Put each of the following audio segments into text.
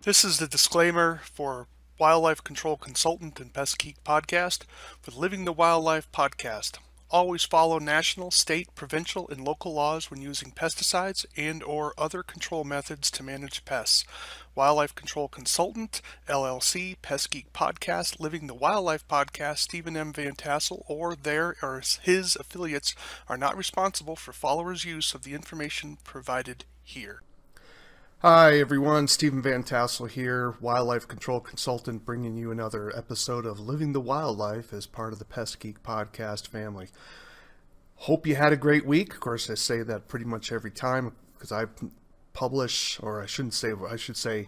This is the disclaimer for Wildlife Control Consultant and Pest Geek Podcast with Living the Wildlife Podcast. Always follow national, state, provincial, and local laws when using pesticides and or other control methods to manage pests. Wildlife Control Consultant, LLC, Pest Geek Podcast, Living the Wildlife Podcast, Stephen M. Vantassel, or their or his affiliates are not responsible for followers' use of the information provided here. Hi everyone, Stephen Vantassel here, Wildlife Control Consultant, bringing you another episode of Living the Wildlife as part of the Pest Geek Podcast family. Hope you had a great week. Of course, I say that pretty much every time because I publish, or I should say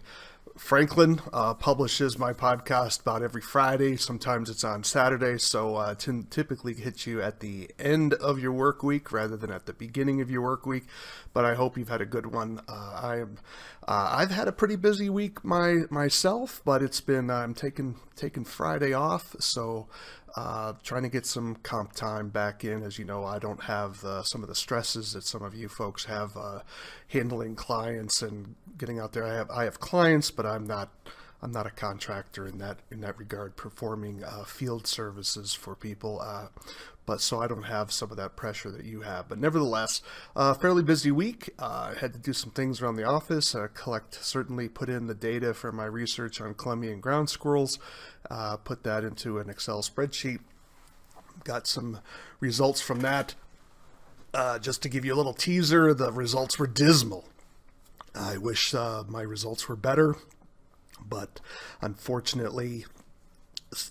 Franklin publishes my podcast about every Friday. Sometimes it's on Saturday, so typically hit you at the end of your work week rather than at the beginning of your work week. But I hope you've had a good one. I've had a pretty busy week myself, but it's been I'm taking Friday off, so trying to get some comp time back in. As you know, I don't have some of the stresses that some of you folks have handling clients and getting out there. I have clients, but I'm not a contractor in that regard, performing field services for people. But so I don't have some of that pressure that you have. But nevertheless, fairly busy week. I had to do some things around the office. Certainly put in the data for my research on Colombian ground squirrels. Put that into an Excel spreadsheet. Got some results from that. Just to give you a little teaser, the results were dismal. I wish my results were better, but unfortunately,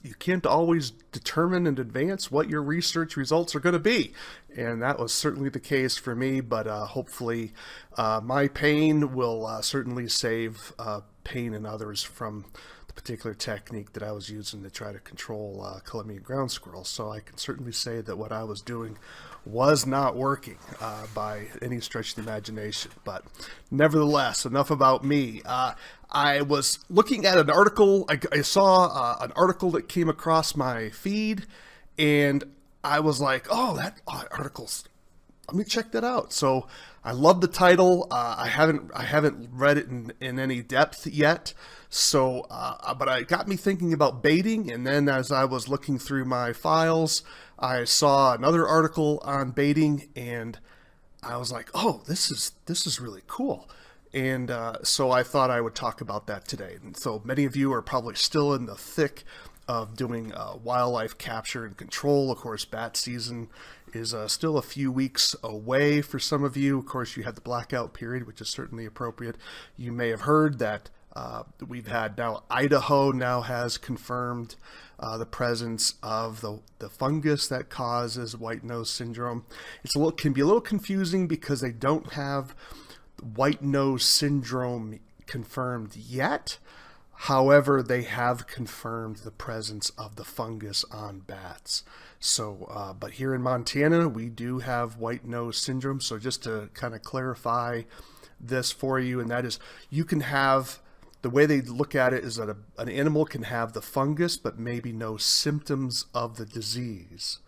you can't always determine in advance what your research results are going to be. And that was certainly the case for me, but hopefully my pain will certainly save pain in others from the particular technique that I was using to try to control Colombian ground squirrels. So I can certainly say that what I was doing was not working by any stretch of the imagination. But nevertheless, enough about me. I was looking at an article. I saw an article that came across my feed, and I was like, "Oh, that article's. Let me check that out." So I love the title. I haven't read it in any depth yet. So, but it got me thinking about baiting. And then as I was looking through my files, I saw another article on baiting, and I was like, "Oh, this is really cool." And so I thought I would talk about that today. And so many of you are probably still in the thick of doing wildlife capture and control. Of course, bat season is still a few weeks away for some of you. Of course, you had the blackout period, which is certainly appropriate. You may have heard that we've had now Idaho now has confirmed the presence of the fungus that causes white nose syndrome. Can be a little confusing because they don't have white nose syndrome confirmed yet. However, they have confirmed the presence of the fungus on bats. So, but here in Montana, we do have white nose syndrome. So just to kind of clarify this for you, and that is, you can have, the way they look at it is that an animal can have the fungus, but maybe no symptoms of the disease.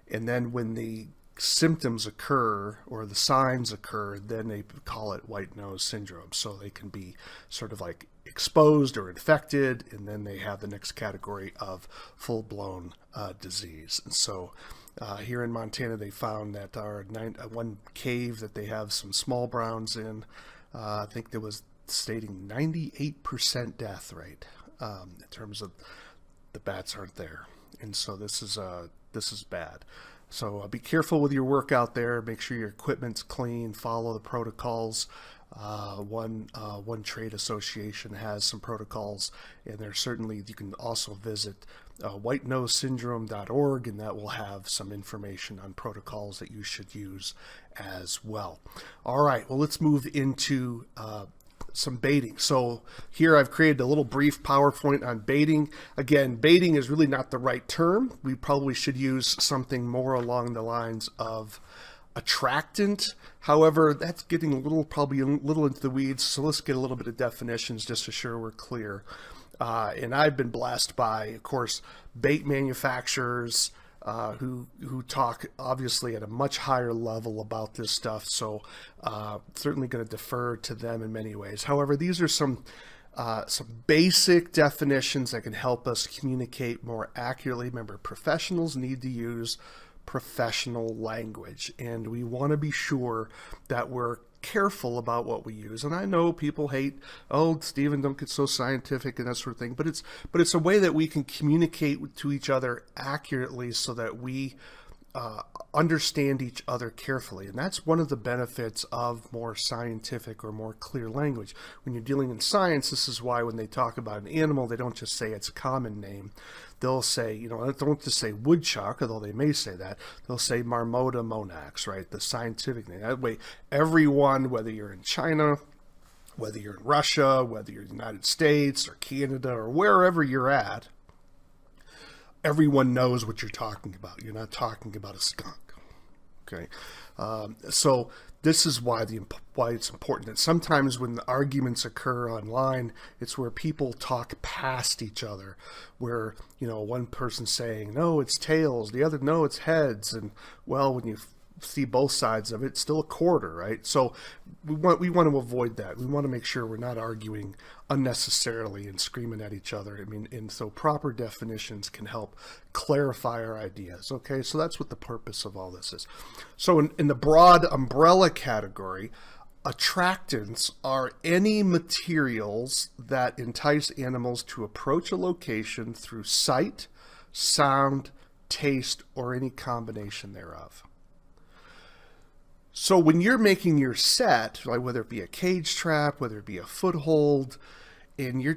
And then when the symptoms occur or the signs occur, then they call it white nose syndrome. So they can be sort of like exposed or infected, and then they have the next category of full-blown disease. And so here in Montana, they found that one cave that they have some small browns in, I think there was stating 98% death rate in terms of the bats aren't there. And so this is bad. So be careful with your work out there. Make sure your equipment's clean. Follow the protocols. One trade association has some protocols, and there's certainly, you can also visit whitenosesyndrome.org, and that will have some information on protocols that you should use as well. All right, well, let's move into some baiting. So here I've created a little brief PowerPoint on baiting. Again, baiting is really not the right term. We probably should use something more along the lines of attractant. However, that's getting probably a little into the weeds. So let's get a little bit of definitions just to sure we're clear. And I've been blessed by, of course, bait manufacturers, who talk obviously at a much higher level about this stuff. So certainly going to defer to them in many ways. However, these are some some basic definitions that can help us communicate more accurately. Remember, professionals need to use professional language, and we want to be sure that we're careful about what we use. And I know people hate, oh, Stephen, don't get so scientific and that sort of thing, but it's a way that we can communicate to each other accurately so that we understand each other carefully. And that's one of the benefits of more scientific or more clear language. When you're dealing in science, this is why when they talk about an animal, they don't just say its common name. They'll say, don't just say woodchuck, although they may say that. They'll say Marmota monax, right? The scientific name. That way, everyone, whether you're in China, whether you're in Russia, whether you're in the United States or Canada or wherever you're at, everyone knows what you're talking about. You're not talking about a skunk. Okay, so this is why it's important. And sometimes when the arguments occur online, it's where people talk past each other, where one person's saying no, it's tails, the other no, it's heads, and well, when you see both sides of it, it's still a quarter, right? So we want to avoid that. We want to make sure we're not arguing unnecessarily and screaming at each other. And so proper definitions can help clarify our ideas. Okay, so that's what the purpose of all this is. So in the broad umbrella category, attractants are any materials that entice animals to approach a location through sight, sound, taste, or any combination thereof. So when you're making your set, like whether it be a cage trap, whether it be a foothold, and you're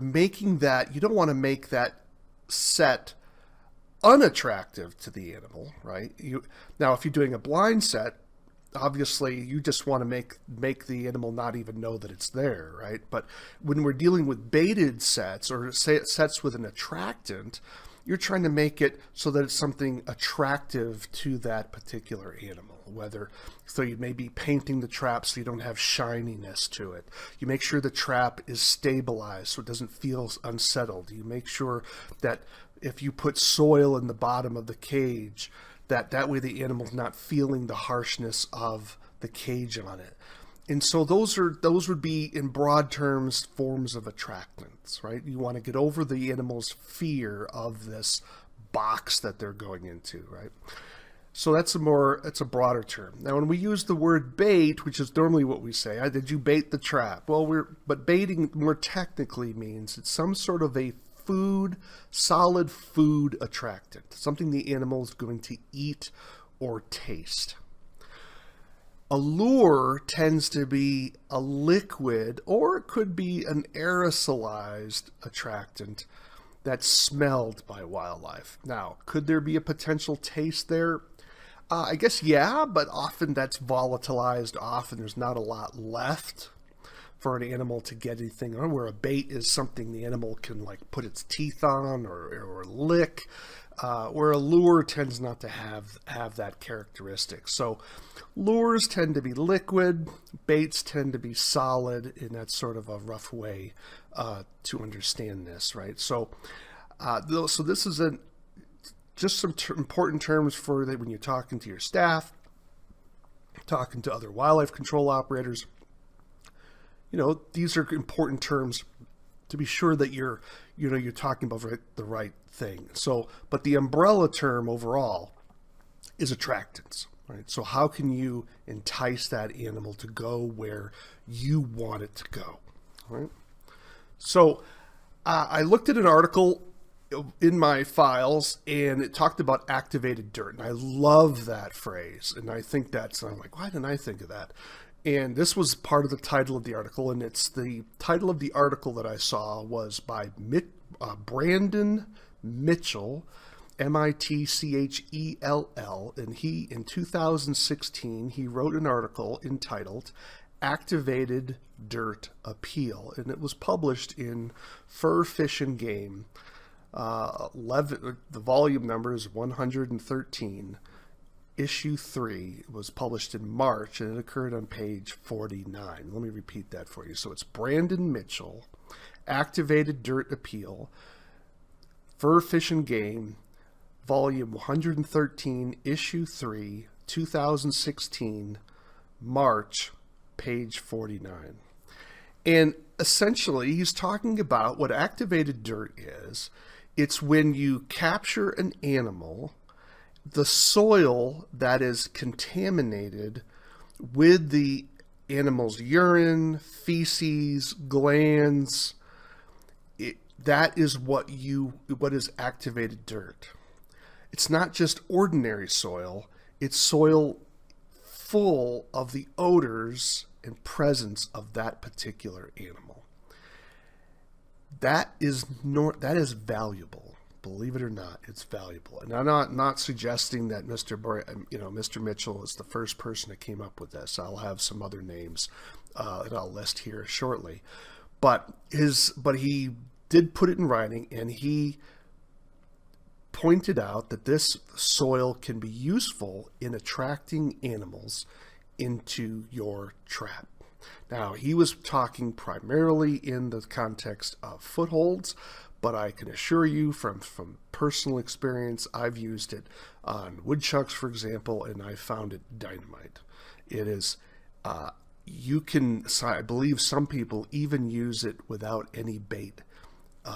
making that, you don't want to make that set unattractive to the animal, right? Now, if you're doing a blind set, obviously you just want to make the animal not even know that it's there, right? But when we're dealing with baited sets or sets with an attractant, you're trying to make it so that it's something attractive to that particular animal. So you may be painting the trap so you don't have shininess to it. You make sure the trap is stabilized so it doesn't feel unsettled. You make sure that if you put soil in the bottom of the cage, that way the animal's not feeling the harshness of the cage on it. And so those would be, in broad terms, forms of attractants, right? You want to get over the animal's fear of this box that they're going into, right? So that's a broader term. Now, when we use the word bait, which is normally what we say, did you bait the trap? Well, but baiting more technically means it's some sort of a solid food attractant, something the animal is going to eat or taste. A lure tends to be a liquid, or it could be an aerosolized attractant that's smelled by wildlife. Now, could there be a potential taste there? I guess yeah, but often that's volatilized. Often there's not a lot left for an animal to get anything on, where a bait is something the animal can like put its teeth on or lick, where a lure tends not to have that characteristic. So lures tend to be liquid, baits tend to be solid, and that's sort of a rough way to understand this, right? So this is just some important terms for that when you're talking to your staff, talking to other wildlife control operators. These are important terms to be sure that you're talking about the right thing. So, but the umbrella term overall is attractants, right? So how can you entice that animal to go where you want it to go, right? So I looked at an article in my files and it talked about activated dirt, and I love that phrase, and I think I'm like, why didn't I think of that? And this was part of the title of the article, and it's the title of the article that I saw was by Brandon Mitchell, Mitchell, and he, in 2016, he wrote an article entitled Activated Dirt Appeal, and it was published in Fur, Fish, and Game. The volume number is 113. Issue 3 was published in March, and it occurred on page 49. Let me repeat that for you. So it's Brandon Mitchell, Activated Dirt Appeal, Fur, Fish, and Game, volume 113, issue 3, 2016, March, page 49. And essentially, he's talking about what activated dirt is. It's when you capture an animal, the soil that is contaminated with the animal's urine, feces, glands, that is what is activated dirt. It's not just ordinary soil, it's soil full of the odors and presence of that particular animal. That is valuable. Believe it or not, it's valuable. And I'm not suggesting that Mr. Mitchell is the first person that came up with this. I'll have some other names that I'll list here shortly. But he did put it in writing, and he pointed out that this soil can be useful in attracting animals into your trap. Now, he was talking primarily in the context of footholds, but I can assure you from personal experience, I've used it on woodchucks, for example, and I found it dynamite. It is, I believe some people even use it without any bait,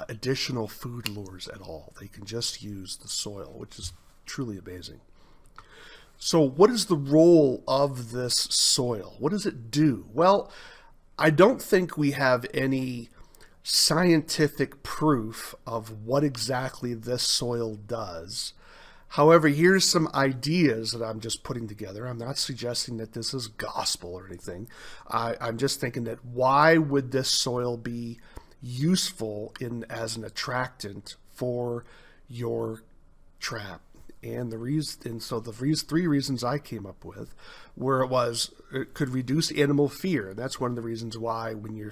additional food lures at all. They can just use the soil, which is truly amazing. So what is the role of this soil? What does it do? Well, I don't think we have any scientific proof of what exactly this soil does. However, here's some ideas that I'm just putting together. I'm not suggesting that this is gospel or anything. I'm just thinking that why would this soil be useful as an attractant for your trap? And the three reasons I came up with it could reduce animal fear. That's one of the reasons why if you're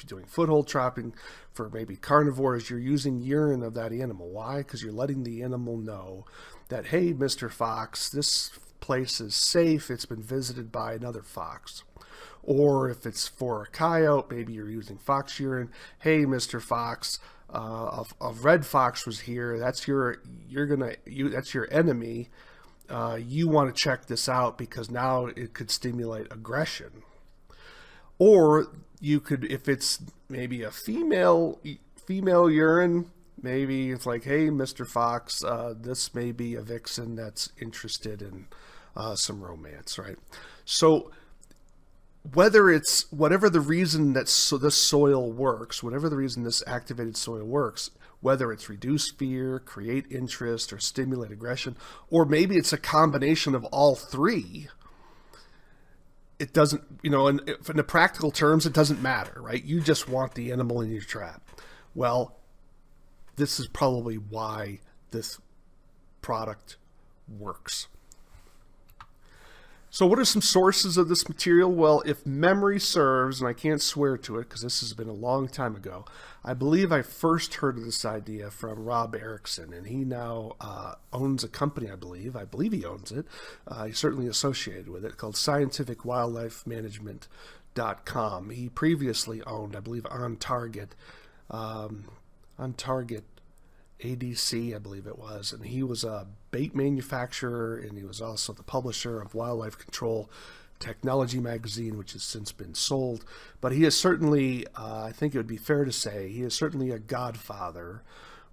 doing foothold trapping for maybe carnivores, you're using urine of that animal. Why? Because you're letting the animal know that, hey, Mr. Fox, this place is safe. It's been visited by another fox. Or if it's for a coyote, maybe you're using fox urine. Hey, Mr. Fox, a red fox was here. That's your enemy. You want to check this out because now it could stimulate aggression. Or you could, if it's maybe a female urine, maybe it's like, hey, Mr. Fox, this may be a vixen that's interested in some romance, right? So whatever the reason that this soil works, whatever the reason this activated soil works, whether it's reduce fear, create interest, or stimulate aggression, or maybe it's a combination of all three, it doesn't, in the practical terms, it doesn't matter, right? You just want the animal in your trap. Well, this is probably why this product works. So what are some sources of this material? Well, if memory serves, and I can't swear to it because this has been a long time ago, I believe I first heard of this idea from Rob Erickson, and he now owns a company, I believe he owns it. He's certainly associated with it, called scientificwildlifemanagement.com. He previously owned, I believe, On Target ADC, I believe it was, and he was a bait manufacturer, and he was also the publisher of Wildlife Control Technology magazine, which has since been sold. But he is certainly, I think it would be fair to say, he is certainly a godfather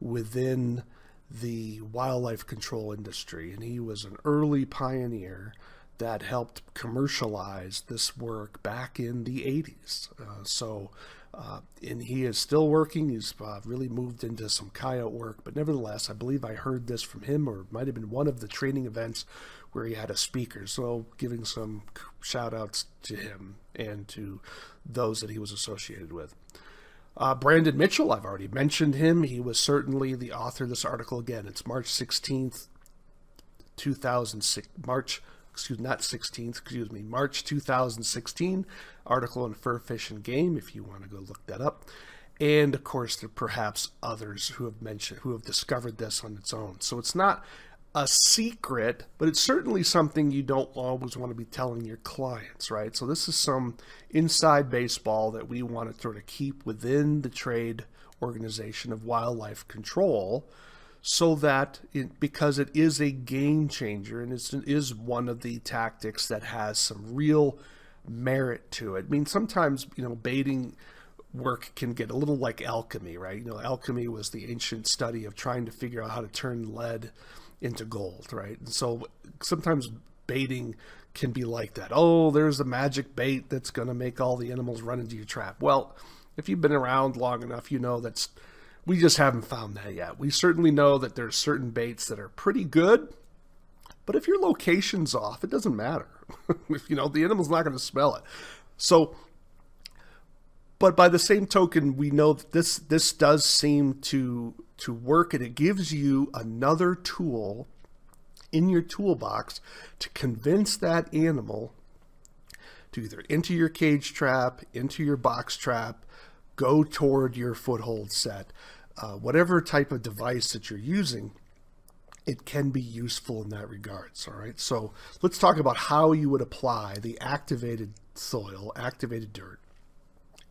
within the wildlife control industry, and he was an early pioneer that helped commercialize this work back in the 80s. And he is still working. He's really moved into some coyote work, but nevertheless, I believe I heard this from him, or it might have been one of the training events where he had a speaker. So giving some shout outs to him and to those that he was associated with. Brandon Mitchell, I've already mentioned him. He was certainly the author of this article. Again, it's March 16th, 2006, March 2016 article on fur, fish, and game, if you want to go look that up. And of course, there are perhaps others who have discovered this on its own. So it's not a secret, but it's certainly something you don't always want to be telling your clients, right? So this is some inside baseball that we want to sort of keep within the trade organization of wildlife control, so that because it is a game changer, and it is one of the tactics that has some real merit to it. I mean, sometimes, baiting work can get a little like alchemy, right? Alchemy was the ancient study of trying to figure out how to turn lead into gold, right? And so sometimes baiting can be like that. Oh, there's a magic bait that's going to make all the animals run into your trap. Well, if you've been around long enough, we just haven't found that yet. We certainly know that there's certain baits that are pretty good, but if your location's off, it doesn't matter. If the animal's not going to smell it. So, but by the same token, we know that this does seem to work, and it gives you another tool in your toolbox to convince that animal to either into your cage trap, into your box trap, go toward your foothold set. Whatever type of device that you're using, it can be useful in that regards. All right. So let's talk about how you would apply the activated soil, activated dirt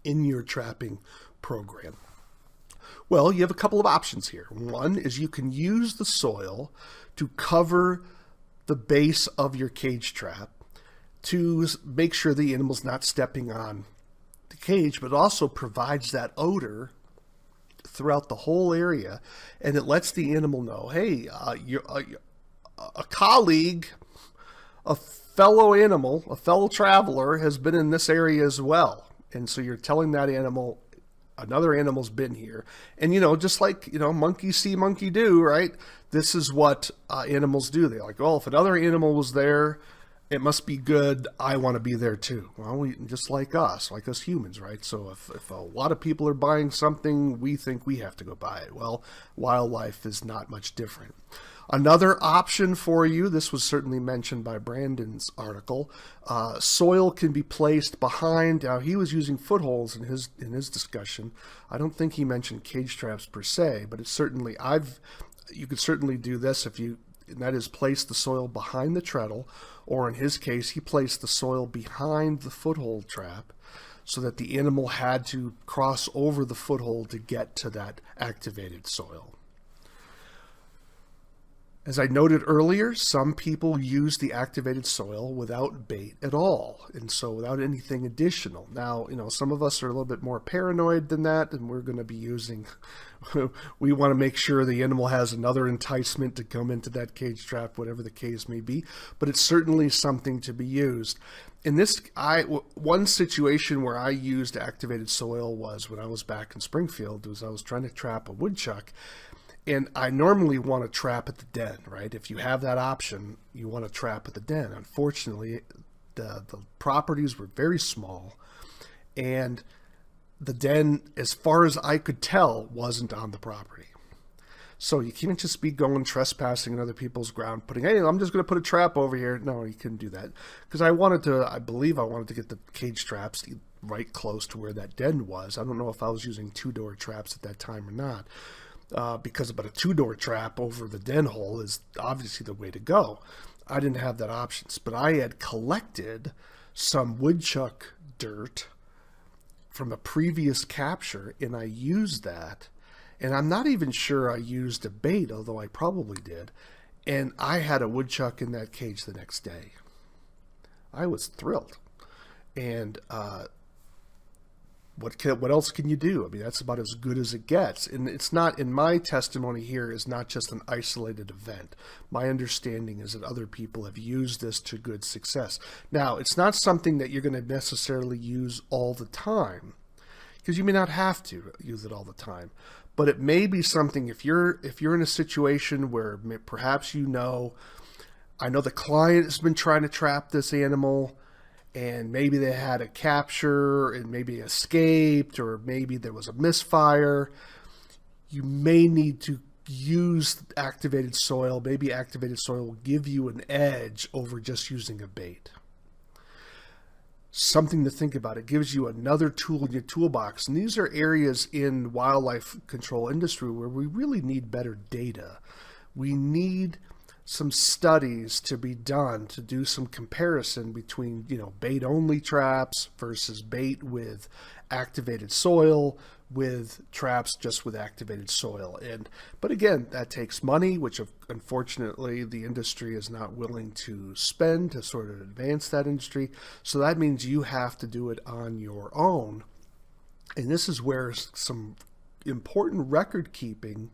in your trapping program. Well, you have a couple of options here. One is you can use the soil to cover the base of your cage trap to make sure the animal's not stepping on the cage, but also provides that odor throughout the whole area, and it lets the animal know, hey, a colleague, a fellow animal, a fellow traveler has been in this area as well. And so you're telling that animal, another animal's been here. And, just like, monkey see, monkey do, right? This is what animals do. They're like, well, if another animal was there, it must be good. I want to be there too. Well, just like us humans, right? So if a lot of people are buying something, we think we have to go buy it. Well, wildlife is not much different. Another option for you, this was certainly mentioned by Brandon's article, soil can be placed behind. Now, he was using footholds in his discussion. I don't think he mentioned cage traps per se, but it's certainly, you could certainly do this and that is place the soil behind the treadle, or in his case, he placed the soil behind the foothold trap so that the animal had to cross over the foothold to get to that activated soil. As I noted earlier, some people use the activated soil without bait at all, and so without anything additional. Now, some of us are a little bit more paranoid than that, and we're going to be we want to make sure the animal has another enticement to come into that cage trap, whatever the case may be, but it's certainly something to be used. In one situation where I used activated soil was when I was back in Springfield. I was trying to trap a woodchuck. And I normally want to trap at the den, right? If you have that option, you want to trap at the den. Unfortunately, the properties were very small, and the den, as far as I could tell, wasn't on the property. So you can't just be going trespassing on other people's ground, hey, I'm just going to put a trap over here. No, you couldn't do that. Because I wanted to get the cage traps right close to where that den was. I don't know if I was using two-door traps at that time or not. But a two-door trap over the den hole is obviously the way to go. I didn't have that option, but I had collected some woodchuck dirt from a previous capture, and I used that. And I'm not even sure I used a bait, although I probably did. And I had a woodchuck in that cage the next day. I was thrilled. And what else can you do? I mean, that's about as good as it gets. And it's not, in my testimony here, is not just an isolated event. My understanding is that other people have used this to good success. Now, it's not something that you're going to necessarily use all the time, because you may not have to use it all the time. But it may be something, if you're in a situation where perhaps I know the client has been trying to trap this animal, and maybe they had a capture and maybe escaped, or maybe there was a misfire, you may need to use activated soil. Maybe activated soil will give you an edge over just using a bait. Something to think about. It gives you another tool in your toolbox. And these are areas in wildlife control industry where we really need better data. We need some studies to be done to do some comparison between, bait only traps versus bait with activated soil, with traps just with activated soil. But again, that takes money, which unfortunately the industry is not willing to spend to sort of advance that industry. So that means you have to do it on your own. And this is where some important record keeping,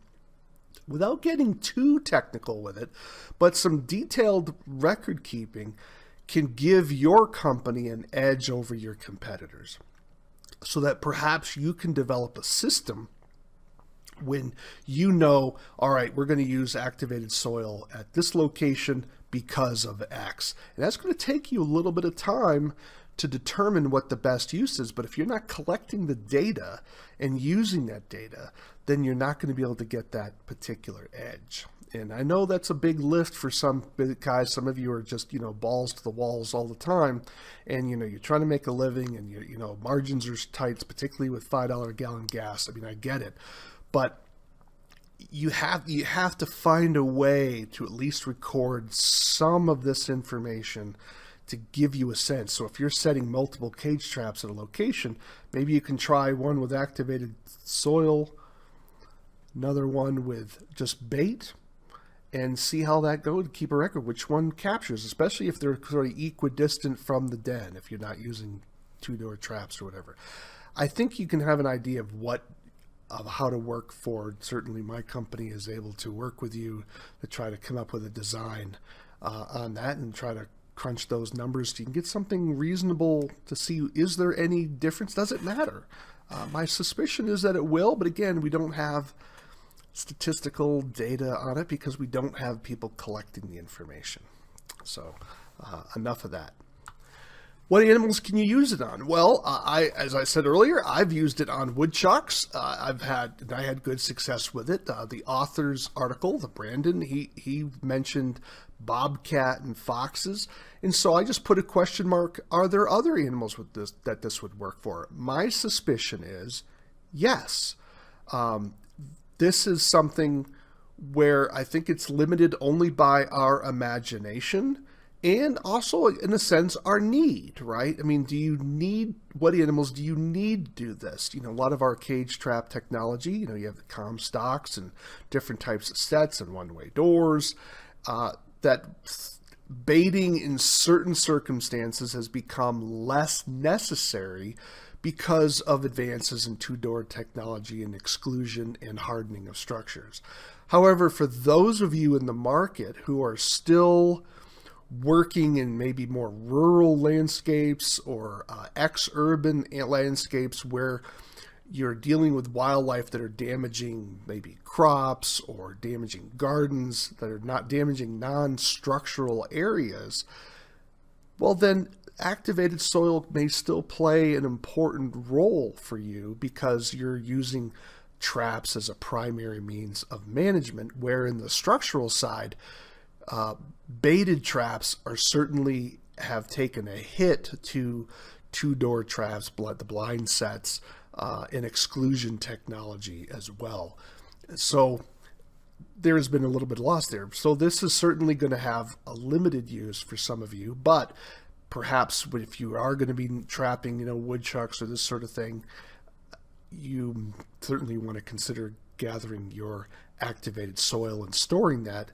without getting too technical with it, but some detailed record keeping can give your company an edge over your competitors, so that perhaps you can develop a system when you know, all right, we're going to use activated soil at this location because of X. And that's going to take you a little bit of time to determine what the best use is. But if you're not collecting the data and using that data, then you're not going to be able to get that particular edge. And I know that's a big lift for some guys. Some of you are just, balls to the walls all the time. And, you're trying to make a living and, margins are tight, particularly with $5 a gallon gas. I mean, I get it. But you have to find a way to at least record some of this information to give you a sense. So if you're setting multiple cage traps at a location, maybe you can try one with activated soil, another one with just bait, and see how that goes. Keep a record which one captures, especially if they're sort of equidistant from the den, if you're not using two-door traps or whatever. I think you can have an idea of how to work forward. Certainly my company is able to work with you to try to come up with a design on that and try to crunch those numbers so you can get something reasonable to see, is there any difference? Does it matter? My suspicion is that it will, but again, we don't have statistical data on it because we don't have people collecting the information. So enough of that. What animals can you use it on? Well, as I said earlier, I've used it on woodchucks. I had good success with it. The author's article, the Brandon, he mentioned bobcat and foxes, and so I just put a question mark. Are there other animals with this would work for? My suspicion is yes. This is something where I think it's limited only by our imagination. And also, in a sense, our need, right? I mean, what animals do you need to do this? A lot of our cage trap technology, you have the Comstocks and different types of sets and one-way doors, that baiting in certain circumstances has become less necessary because of advances in two-door technology and exclusion and hardening of structures. However, for those of you in the market who are still working in maybe more rural landscapes or ex-urban landscapes where you're dealing with wildlife that are damaging maybe crops or damaging gardens, that are not damaging non-structural areas, well then activated soil may still play an important role for you because you're using traps as a primary means of management, where in the structural side, baited traps certainly have taken a hit to two-door traps, the blind sets, and exclusion technology as well. So there's been a little bit of loss there. So this is certainly going to have a limited use for some of you, but perhaps if you are going to be trapping, woodchucks or this sort of thing, you certainly want to consider gathering your activated soil and storing that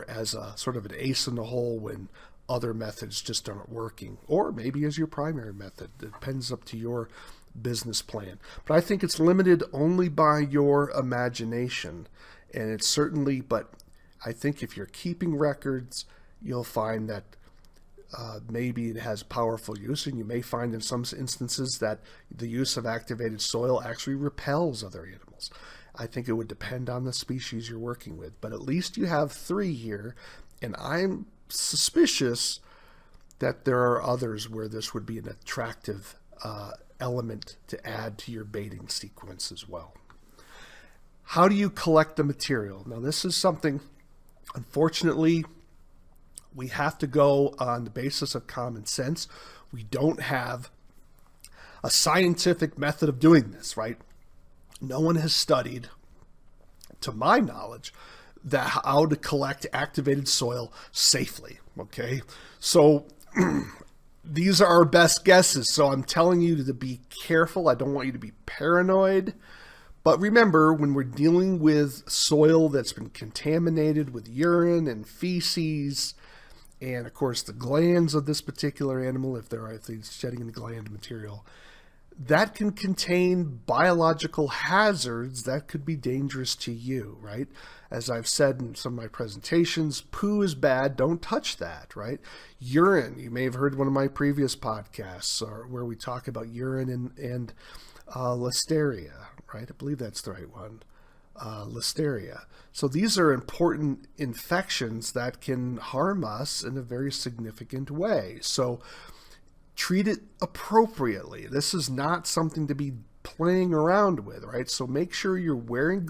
as a sort of an ace in the hole when other methods just aren't working, or maybe as your primary method. It depends up to your business plan. But I think it's limited only by your imagination, and it's certainly, but I think if you're keeping records, you'll find that maybe it has powerful use, and you may find in some instances that the use of activated soil actually repels other animals. I think it would depend on the species you're working with, but at least you have 3 here, and I'm suspicious that there are others where this would be an attractive element to add to your baiting sequence as well. How do you collect the material? Now, this is something, unfortunately, we have to go on the basis of common sense. We don't have a scientific method of doing this, right? No one has studied, to my knowledge, how to collect activated soil safely, okay? So these are our best guesses, so I'm telling you to be careful. I don't want you to be paranoid. But remember, when we're dealing with soil that's been contaminated with urine and feces, and of course the glands of this particular animal, if they're shedding any gland material, that can contain biological hazards that could be dangerous to you, right? As I've said in some of my presentations, poo is bad. Don't touch that, right? Urine. You may have heard one of my previous podcasts where we talk about urine and listeria, right? I believe that's the right one. Listeria. So these are important infections that can harm us in a very significant way. So treat it appropriately. This is not something to be playing around with, right? So make sure you're wearing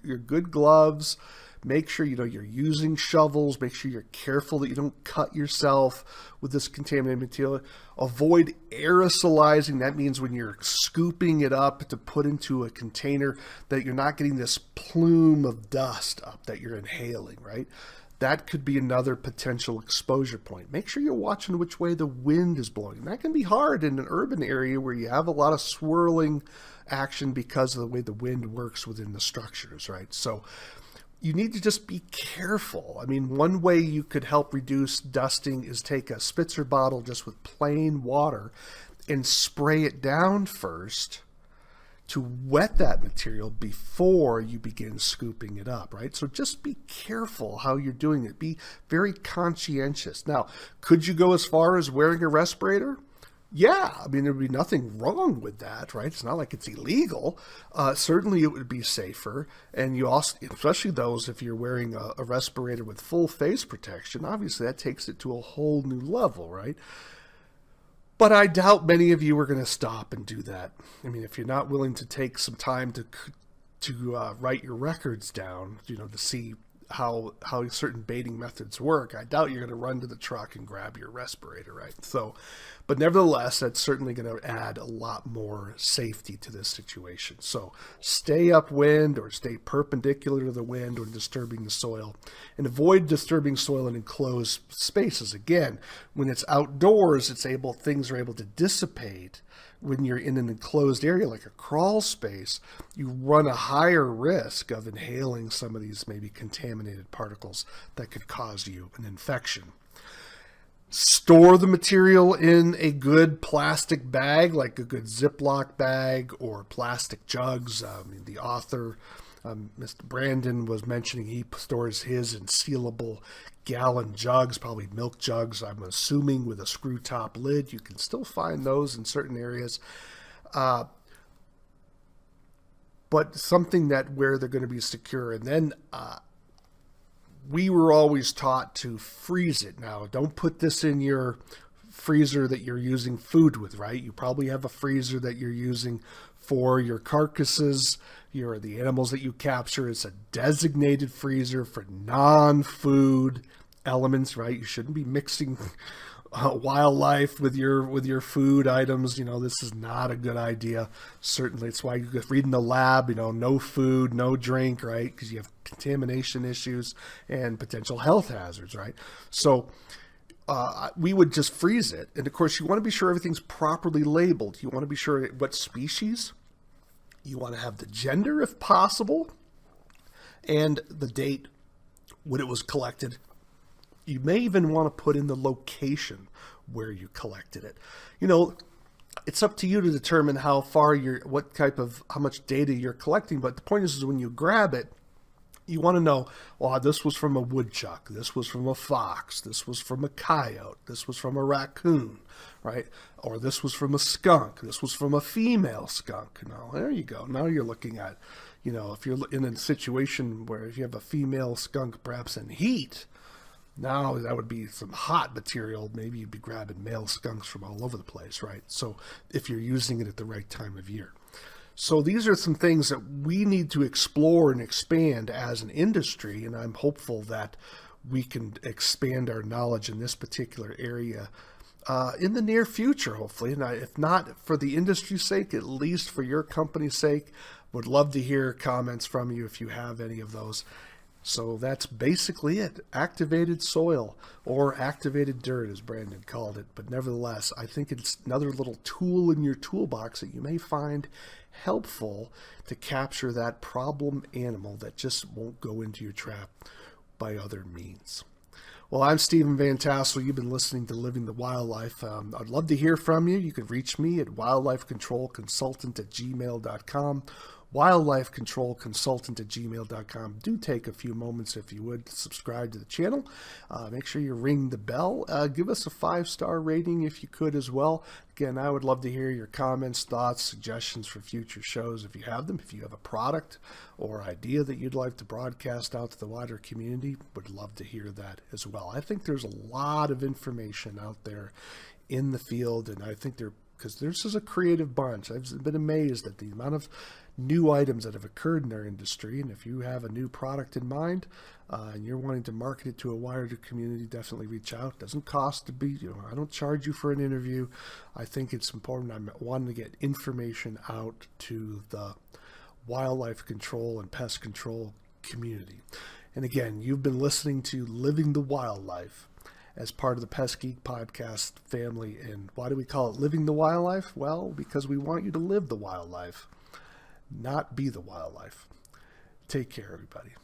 your good gloves. Make sure you're using shovels. Make sure you're careful that you don't cut yourself with this contaminated material. Avoid aerosolizing. That means when you're scooping it up to put into a container that you're not getting this plume of dust up that you're inhaling, right? That could be another potential exposure point. Make sure you're watching which way the wind is blowing. That can be hard in an urban area where you have a lot of swirling action because of the way the wind works within the structures, right? So you need to just be careful. I mean, one way you could help reduce dusting is take a spitzer bottle just with plain water and spray it down first to wet that material before you begin scooping it up, right? So just be careful how you're doing it. Be very conscientious. Now, could you go as far as wearing a respirator? Yeah, I mean, there would be nothing wrong with that, right? It's not like it's illegal. Certainly it would be safer. And you also, especially those, if you're wearing a respirator with full face protection, obviously that takes it to a whole new level, right? But I doubt many of you are going to stop and do that. I mean, if you're not willing to take some time to write your records down, to see how certain baiting methods work, I doubt you're going to run to the truck and grab your respirator, right? So, but nevertheless, that's certainly going to add a lot more safety to this situation. So stay upwind or stay perpendicular to the wind when disturbing the soil, and avoid disturbing soil in enclosed spaces. Again, when it's outdoors, things are able to dissipate. When you're in an enclosed area like a crawl space, you run a higher risk of inhaling some of these maybe contaminated particles that could cause you an infection. Store the material in a good plastic bag, like a good Ziploc bag or plastic jugs. The author, Mr. Brandon, was mentioning he stores his in sealable gallon jugs, probably milk jugs, I'm assuming, with a screw top lid. You can still find those in certain areas. But something where they're going to be secure. And then we were always taught to freeze it. Now, don't put this in your freezer that you're using food with, right? You probably have a freezer that you're using for your carcasses, the animals that you capture. It's a designated freezer for non-food elements, right? You shouldn't be mixing wildlife with your food items. This is not a good idea. Certainly, it's why you read in the lab, no food, no drink, right? Because you have contamination issues and potential health hazards, right? So we would just freeze it. And of course, you want to be sure everything's properly labeled. You want to be sure what species. You want to have the gender if possible, and the date when it was collected. You may even want to put in the location where you collected it. It's up to you to determine how much data you're collecting. But the point is when you grab it, you want to know, well, this was from a woodchuck, this was from a fox, this was from a coyote, this was from a raccoon, right? Or this was from a skunk, this was from a female skunk. There you go. Now you're looking at, if you're in a situation where if you have a female skunk perhaps in heat, now that would be some hot material. Maybe you'd be grabbing male skunks from all over the place, right? So if you're using it at the right time of year. So these are some things that we need to explore and expand as an industry, and I'm hopeful that we can expand our knowledge in this particular area in the near future, hopefully. And if not for the industry's sake, at least for your company's sake, would love to hear comments from you if you have any of those. So that's basically it. Activated soil, or activated dirt, as Brandon called it. But nevertheless, I think it's another little tool in your toolbox that you may find helpful to capture that problem animal that just won't go into your trap by other means. Well, I'm Stephen Vantassel. You've been listening to Living the Wildlife. I'd love to hear from you. You can reach me at wildlifecontrolconsultant@gmail.com. Wildlifecontrolconsultant@gmail.com. Do take a few moments, if you would, to subscribe to the channel. Make sure you ring the bell. Give us a 5-star rating if you could as well. Again, I would love to hear your comments, thoughts, suggestions for future shows if you have them. If you have a product or idea that you'd like to broadcast out to the wider community, would love to hear that as well. I think there's a lot of information out there in the field, and I think because this is a creative bunch. I've been amazed at the amount of new items that have occurred in our industry, and if you have a new product in mind and you're wanting to market it to a wider community, definitely reach out. It doesn't cost to be, I don't charge you for an interview. I think it's important. I'm wanting to get information out to the wildlife control and pest control community. And again, you've been listening to Living the Wildlife as part of the Pest Geek podcast family. And why do we call it Living the Wildlife? Well, because we want you to live the wildlife, not be the wildlife. Take care, everybody.